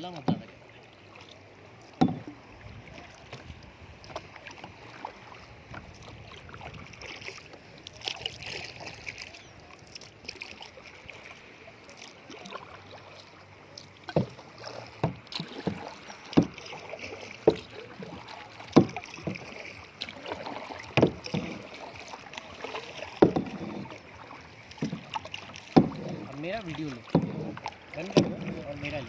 बोला मत ज़्यादा। मेरा वीडियो लो, बंद कर दो और मेरा लो।